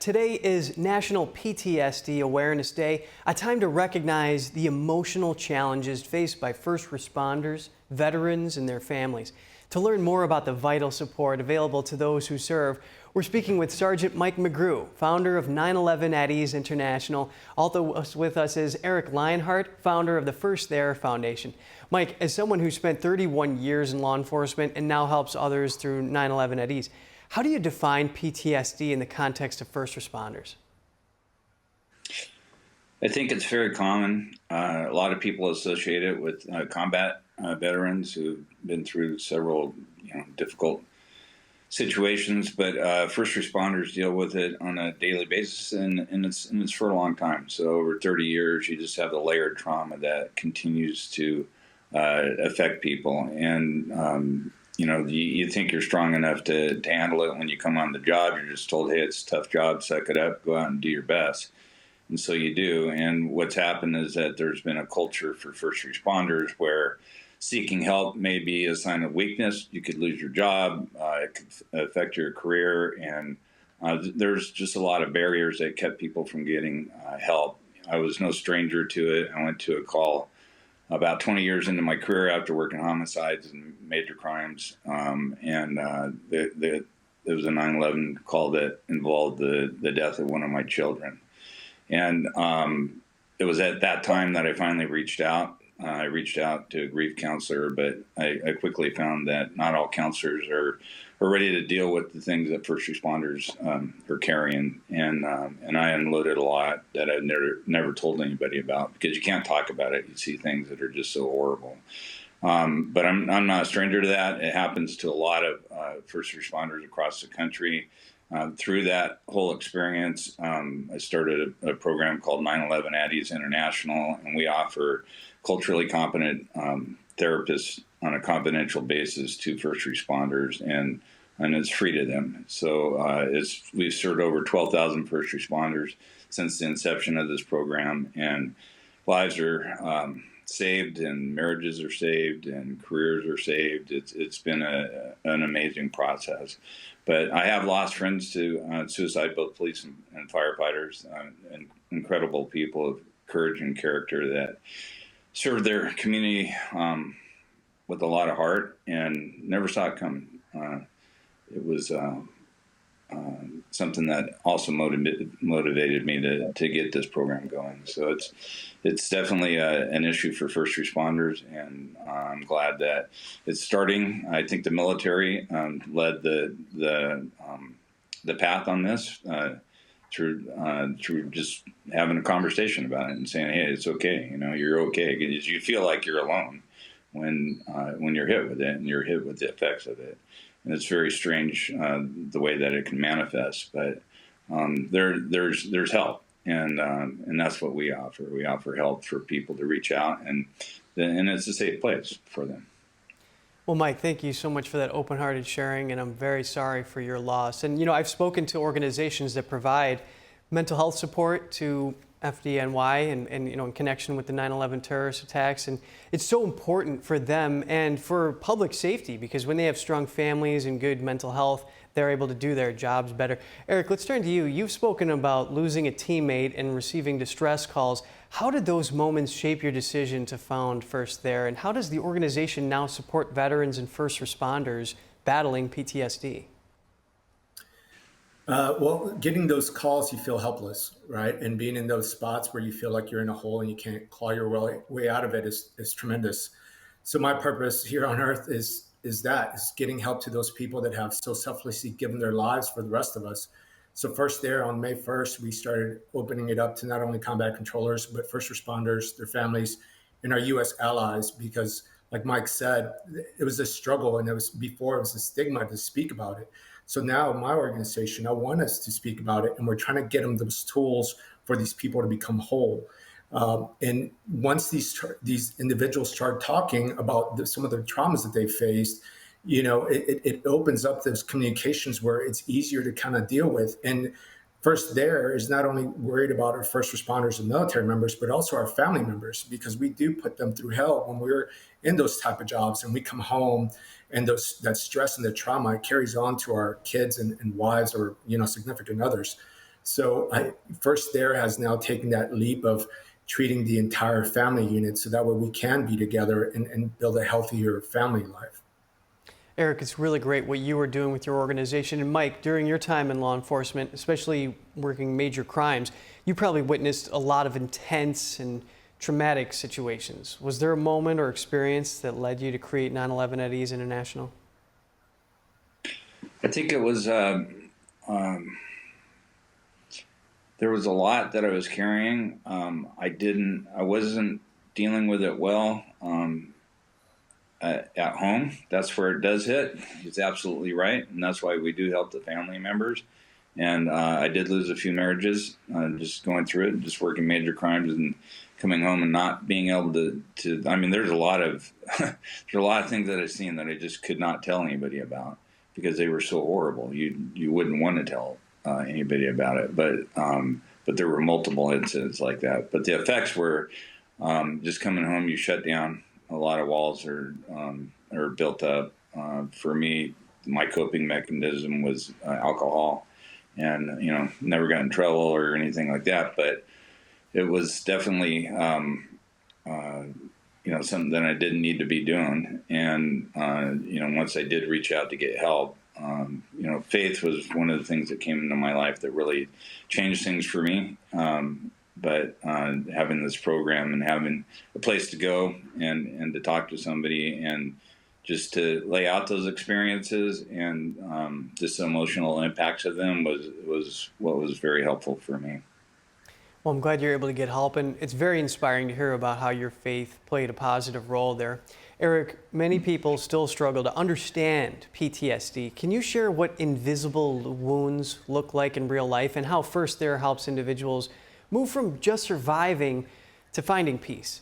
Today is National PTSD Awareness Day, a time to recognize the emotional challenges faced by first responders, veterans, and their families. To learn more about the vital support available to those who serve, we're speaking with Sergeant Mike McGrew, founder of 9/11 At Ease International. Also with us is Eric Lionheart, founder of the First There Foundation. Mike, as someone who spent 31 years in law enforcement and now helps others through 9/11 At Ease, how do you define PTSD in the context of first responders? I think it's very common. A lot of people associate it with combat veterans who've been through several difficult situations, but first responders deal with it on a daily basis, and it's for a long time. So over 30 years, you just have the layered trauma that continues to affect people. And you think you're strong enough to handle it when you come on the job. You're just told, hey, it's a tough job, suck it up, go out and do your best. And so you do. And what's happened is that there's been a culture for first responders where seeking help may be a sign of weakness. You could lose your job. It could affect your career. And there's just a lot of barriers that kept people from getting help. I was no stranger to it. I went to a call about 20 years into my career after working homicides and major crimes. It was a 9/11 call that involved the death of one of my children. And it was at that time that I finally reached out. I reached out to a grief counselor, but I quickly found that not all counselors are ready to deal with the things that first responders are carrying. And I unloaded a lot that I've never told anybody about, because you can't talk about it. You see things that are just so horrible. But I'm not a stranger to that. It happens to a lot of first responders across the country. Through that whole experience, I started a program called 9/11 At Ease International, and we offer culturally competent therapists on a confidential basis to first responders, and it's free to them. So we've served over 12,000 first responders since the inception of this program, and lives are saved, and marriages are saved, and careers are saved. It's been an amazing process. But I have lost friends to suicide, both police and firefighters, and incredible people of courage and character that served their community with a lot of heart and never saw it coming. It was something that also motivated me to get this program going. So it's definitely an issue for first responders, and I'm glad that it's starting. I think the military led the path on this through just having a conversation about it and saying, hey, it's okay. You're okay. You feel like you're alone when you're hit with it, and you're hit with the effects of it. And it's very strange the way that it can manifest, but there's help, and that's what we offer. We offer help for people to reach out, and it's a safe place for them. Well, Mike, thank you so much for that open-hearted sharing, and I'm very sorry for your loss. And I've spoken to organizations that provide mental health support to FDNY and in connection with the 9/11 terrorist attacks. And it's so important for them and for public safety, because when they have strong families and good mental health, they're able to do their jobs better. Eric, let's turn to you. You've spoken about losing a teammate and receiving distress calls. How did those moments shape your decision to found First There? And how does the organization now support veterans and first responders battling PTSD? Well, getting those calls, you feel helpless, right? And being in those spots where you feel like you're in a hole and you can't claw your way out of it is tremendous. So my purpose here on earth is getting help to those people that have so selflessly given their lives for the rest of us. So First There, on May 1st, we started opening it up to not only combat controllers, but first responders, their families, and our U.S. allies, because like Mike said, it was a struggle, and it was a stigma to speak about it. So now my organization, I want us to speak about it, and we're trying to get them those tools for these people to become whole. And once these individuals start talking about some of the traumas that they faced, it opens up those communications where it's easier to kind of deal with. And First There is not only worried about our first responders and military members, but also our family members, because we do put them through hell when we're in those type of jobs and we come home, and that stress and the trauma carries on to our kids and wives or significant others. So First There has now taken that leap of treating the entire family unit so that way we can be together and build a healthier family life. Eric, it's really great what you are doing with your organization. And Mike, during your time in law enforcement, especially working major crimes, you probably witnessed a lot of intense and traumatic situations. Was there a moment or experience that led you to create 9/11 At Ease International? I think it was there was a lot that I was carrying. I wasn't dealing with it well at home. That's where it does hit. It's absolutely right, and that's why we do help the family members. And I did lose a few marriages, just going through it, just working major crimes and coming home and not being able to. I mean, there's a lot of there's a lot of things that I've seen that I just could not tell anybody about because they were so horrible. You wouldn't want to tell anybody about it, but there were multiple incidents like that. But the effects were just coming home. You shut down. A lot of walls are built up. For me, my coping mechanism was alcohol, and never got in trouble or anything like that. But it was definitely something that I didn't need to be doing. And once I did reach out to get help, faith was one of the things that came into my life that really changed things for me. But having this program and having a place to go and to talk to somebody and just to lay out those experiences and just the emotional impacts of them was what was very helpful for me. Well, I'm glad you're able to get help, and it's very inspiring to hear about how your faith played a positive role there. Eric, many people still struggle to understand PTSD. Can you share what invisible wounds look like in real life and how First There helps individuals move from just surviving to finding peace?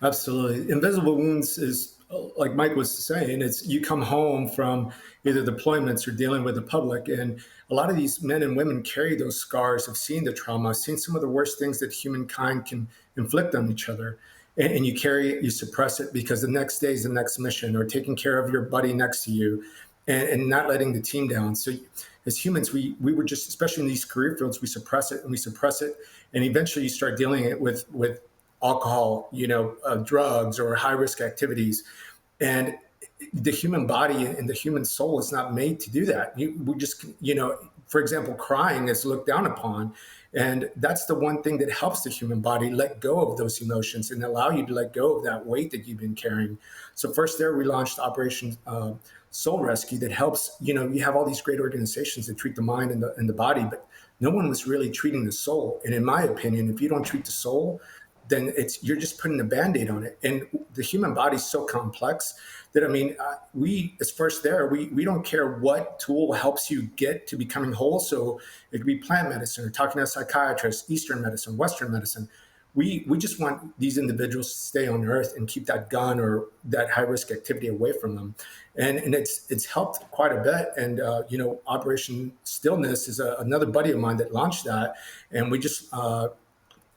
Absolutely. Invisible wounds is, like Mike was saying, it's you come home from either deployments or dealing with the public. And a lot of these men and women carry those scars of seeing the trauma, seeing some of the worst things that humankind can inflict on each other. And you carry it, you suppress it because the next day is the next mission, or taking care of your buddy next to you and not letting the team down. So as humans, we were just, especially in these career fields, we suppress it and we suppress it. And eventually you start dealing it with alcohol, drugs or high risk activities. And the human body and the human soul is not made to do that. We just, for example, crying is looked down upon. And that's the one thing that helps the human body let go of those emotions and allow you to let go of that weight that you've been carrying. So First There, we launched Operation Soul Rescue that helps, you have all these great organizations that treat the mind and the body, but no one was really treating the soul. And in my opinion, if you don't treat the soul, then you're just putting a Band-Aid on it. And the human body is so complex that, we, as First There, we don't care what tool helps you get to becoming whole. So it could be plant medicine or talking to a psychiatrist, Eastern medicine, Western medicine. We just want these individuals to stay on earth and keep that gun or that high risk activity away from them. And it's helped quite a bit. And, Operation Stillness is another buddy of mine that launched that. And we just,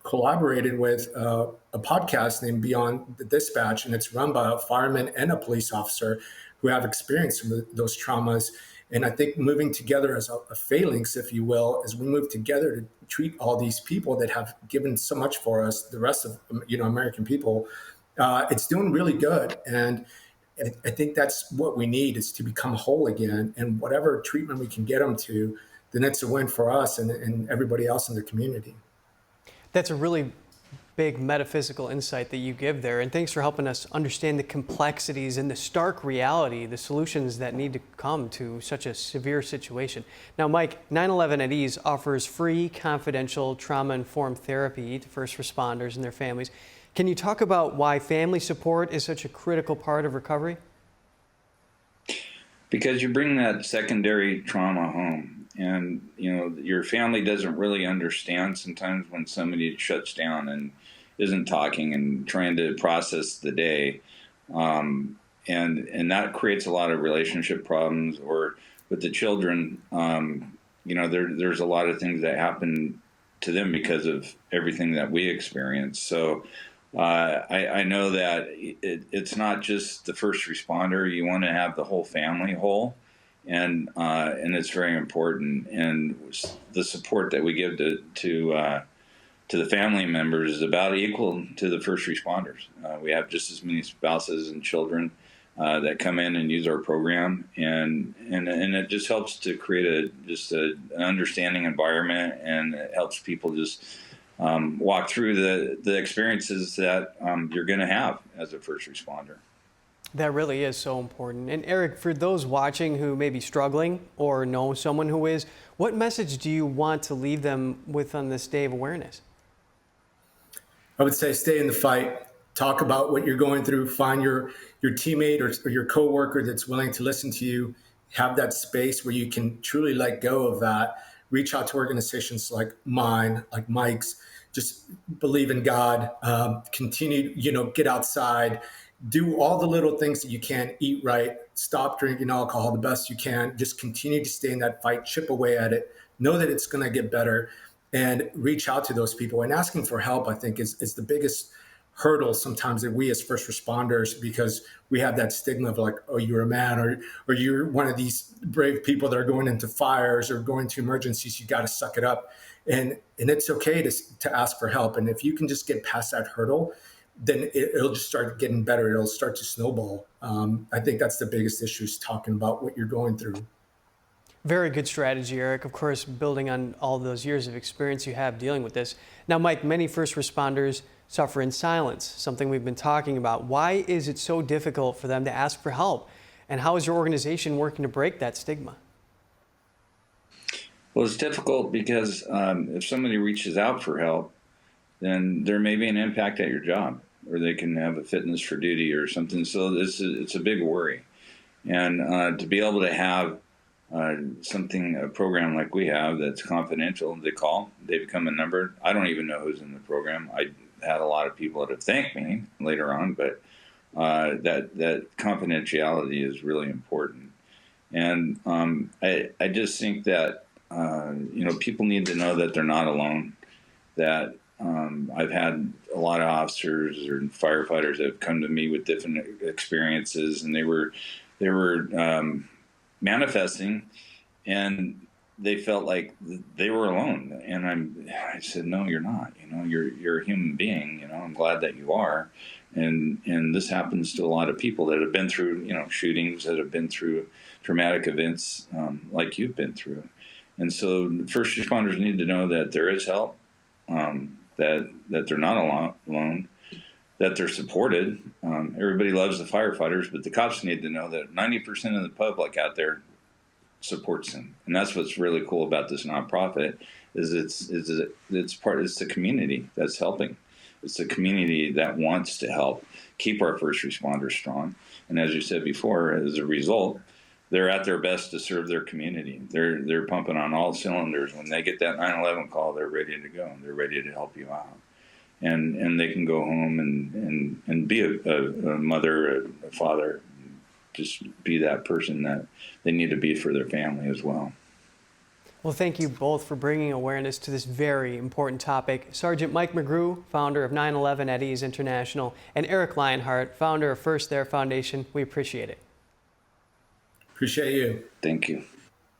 collaborated with a podcast named Beyond the Dispatch, and it's run by a fireman and a police officer who have experienced some of those traumas. And I think moving together as a phalanx, if you will, as we move together to treat all these people that have given so much for us, the rest of American people, it's doing really good. And I think that's what we need, is to become whole again. And whatever treatment we can get them to, then it's a win for us and everybody else in the community. That's a really big metaphysical insight that you give there, and thanks for helping us understand the complexities and the stark reality, the solutions that need to come to such a severe situation. Now, Mike, 9/11 At Ease offers free, confidential, trauma-informed therapy to first responders and their families. Can you talk about why family support is such a critical part of recovery? Because you bring that secondary trauma home. And, your family doesn't really understand sometimes when somebody shuts down and isn't talking and trying to process the day. And that creates a lot of relationship problems. Or with the children, there's a lot of things that happen to them because of everything that we experience. So I know that it's not just the first responder. You want to have the whole family whole. and it's very important. And the support that we give to the family members is about equal to the first responders. We have just as many spouses and children that come in and use our program, and it just helps to create an understanding environment, and it helps people just walk through the experiences that you're going to have as a first responder. That really is so important. And Eric, for those watching who may be struggling or know someone who is, what message do you want to leave them with on this day of awareness? I would say stay in the fight. Talk about what you're going through. Find your teammate or your coworker that's willing to listen to you. Have that space where you can truly let go of that. Reach out to organizations like mine, like Mike's. Just believe in God. Continue, get outside. Do all the little things that you can. Eat right. Stop drinking alcohol the best you can. Just continue to stay in that fight. Chip away at it. Know that it's going to get better. And reach out to those people. And asking for help, I think, is the biggest hurdle sometimes that we as first responders, because we have that stigma of like, oh, you're a man, or you're one of these brave people that are going into fires or going to emergencies. You got to suck it up. And it's okay to ask for help. And if you can just get past that hurdle, then it'll just start getting better. It'll start to snowball. I think that's the biggest issue, is talking about what you're going through. Very good strategy, Eric. Of course, building on all those years of experience you have dealing with this. Now, Mike, many first responders suffer in silence, something we've been talking about. Why is it so difficult for them to ask for help? And how is your organization working to break that stigma? Well, it's difficult because if somebody reaches out for help, then there may be an impact at your job, or they can have a fitness for duty or something. So it's a big worry. And to be able to have a program like we have that's confidential, they become a number. I don't even know who's in the program. I had a lot of people that have thanked me later on, but that confidentiality is really important. And I just think that people need to know that they're not alone. That I've had a lot of officers or firefighters that have come to me with different experiences, and they were manifesting, and they felt like they were alone. And I said, no, you're not. You're a human being. I'm glad that you are. And this happens to a lot of people that have been through, shootings, that have been through traumatic events like you've been through. And so first responders need to know that there is help, that they're not alone, that they're supported. Everybody loves the firefighters, but the cops need to know that 90% of the public out there supports them. And that's what's really cool about this nonprofit, is it's the community that's helping. It's the community that wants to help keep our first responders strong. And as you said before, as a result, they're at their best to serve their community. They're pumping on all cylinders. When they get that 911 call, they're ready to go. They're ready to help you out. And they can go home and be a mother, a father, just be that person that they need to be for their family as well. Well, thank you both for bringing awareness to this very important topic. Sergeant Mike McGrew, founder of 9/11 At Ease International, and Eric Lionheart, founder of First There Foundation. We appreciate it. Appreciate you. Thank you.